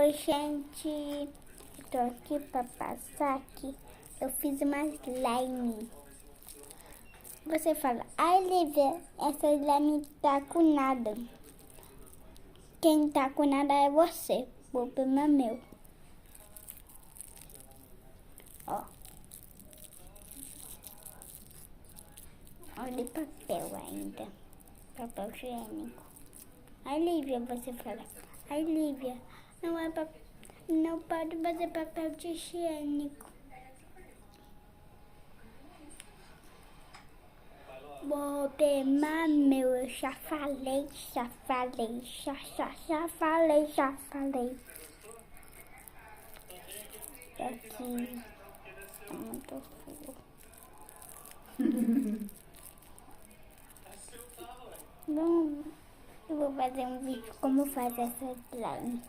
Oi, gente. Eu tô aqui pra passar aqui. Eu fiz uma slime. Você fala, ai, Lívia, essa slime tá com nada. Quem tá com nada é você. O problema é meu. Ó. Olha o papel ainda. Papel higiênico. Ai, Lívia, você fala. Ai, Lívia, não pode fazer papel de higiênico. Problema meu, eu já falei. Já falei. Aqui tá muito frio. Bom, eu vou fazer um vídeo como faz essa slime.